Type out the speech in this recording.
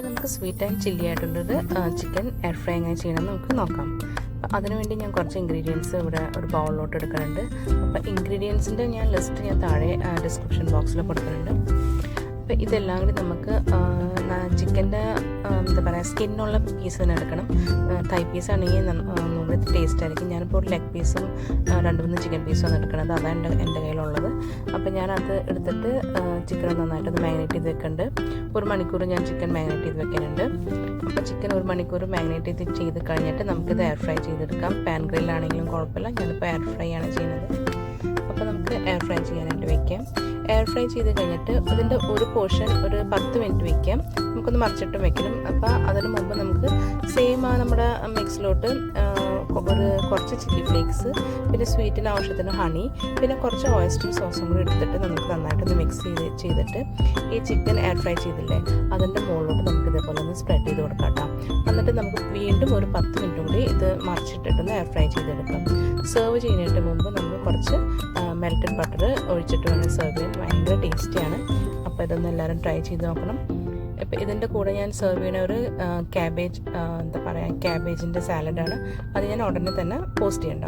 നമുക്ക് sweet and chilli ആയിട്ടുള്ളത് chicken air fry എങ്ങനെ ചെയ്യണമെന്ന് നമുക്ക് നോക്കാം. അപ്പോൾ അതിനുവേണ്ടി ഞാൻ കുറച്ച് ഇൻഗ്രീഡിയൻസ് ഇവിടെ ഒരു ബൗളിലോട്ട് എടുക്കുന്നുണ്ട്. അപ്പോൾ ഇൻഗ്രീഡിയൻസിൻ്റെ ലിസ്റ്റ് ഞാൻ താഴെ ഡിസ്ക്രിപ്ഷൻ ബോക്സിൽ കൊടുക്കുന്നുണ്ട്. അപ്പോൾ ഇതെല്ലാം കൂടി നമുക്ക് ചിക്കൻ്റെ എന്താ പറയുക സ്കിന്നുള്ള പീസ് തന്നെ എടുക്കണം. തൈ പീസാണെങ്കിൽ ഒന്നുകൂടി ടേസ്റ്റ് ആയിരിക്കും. ഞാനിപ്പോൾ ഒരു ലെഗ് പീസും 2-3 ചിക്കൻ പീസുമാണ് എടുക്കുന്നത്. അതാണ് എൻ്റെ കയ്യിലുള്ളത്. അപ്പോൾ ഞാനത് എടുത്തിട്ട് ചിക്കൻ നന്നായിട്ടൊന്ന് മാഗ്നേറ്റ് ചെയ്ത് വെക്കുന്നുണ്ട്. 1 മണിക്കൂർ ഞാൻ ചിക്കൻ മാഗ്നേറ്റ് ചെയ്ത് വെക്കുന്നുണ്ട്. അപ്പോൾ ചിക്കൻ 1 മണിക്കൂർ മാഗ്നേറ്റ് ചെയ്ത് കഴിഞ്ഞിട്ട് നമുക്കിത് എയർ ഫ്രൈ ചെയ്തെടുക്കാം. പാൻ ഗ്രില്ലാണെങ്കിലും കുഴപ്പമില്ല. ഞാനിപ്പോൾ എയർ ഫ്രൈ ആണ് ചെയ്യുന്നത്. അപ്പോൾ നമുക്ക് എയർ ഫ്രൈ ചെയ്യാനായിട്ട് വയ്ക്കാം. എയർ ഫ്രൈ ചെയ്ത് കഴിഞ്ഞിട്ട് അതിൻ്റെ ഒരു പോർഷൻ ഒരു 10 മിനിറ്റ് വയ്ക്കാം. നമുക്കൊന്ന് മറിച്ചിട്ടും വെക്കണം. അപ്പോൾ അതിന് മുമ്പ് നമുക്ക് സെയിം നമ്മുടെ മിക്സിലോട്ട് കുറച്ച് ചില്ലി ഫ്ലേക്സ്, പിന്നെ സ്വീറ്റിന് ആവശ്യത്തിന് ഹണി, പിന്നെ കുറച്ച് ഓയിസ്റ്റർ സോസും കൂടി എടുത്തിട്ട് നമുക്ക് നന്നായിട്ടൊന്ന് മിക്സ് ചെയ്തിട്ട് ഈ ചിക്കൻ എയർ ഫ്രൈ ചെയ്തില്ലേ അതിൻ്റെ മുകളിലോട്ട് നമുക്ക് ഇതേപോലെ ഒന്ന് സ്പ്രെഡ് ചെയ്ത് കൊടുക്കാം കേട്ടോ. എന്നിട്ട് നമുക്ക് വീണ്ടും ഒരു 10 മിനിറ്റ് കൂടി ഇത് മറിച്ചിട്ടിട്ടൊന്ന് എയർ ഫ്രൈ ചെയ്തെടുക്കാം. സെർവ് ചെയ്യുന്നതിന് മുമ്പ് നമുക്ക് കുറച്ച് മെൽറ്റഡ് ബട്ടർ ഒഴിച്ചിട്ട് വേണം സെർവ് ചെയ്യാൻ. ഭയങ്കര ടേസ്റ്റിയാണ്. അപ്പോൾ ഇതൊന്ന് എല്ലാവരും ട്രൈ ചെയ്ത് നോക്കണം. ഇപ്പോൾ ഇതിൻ്റെ കൂടെ ഞാൻ സെർവ് ചെയ്യുന്ന ഒരു ക്യാബേജിൻ്റെ സാലഡാണ്. അത് ഞാൻ ഉടനെ തന്നെ പോസ്റ്റ് ചെയ്യണ്ടാവും.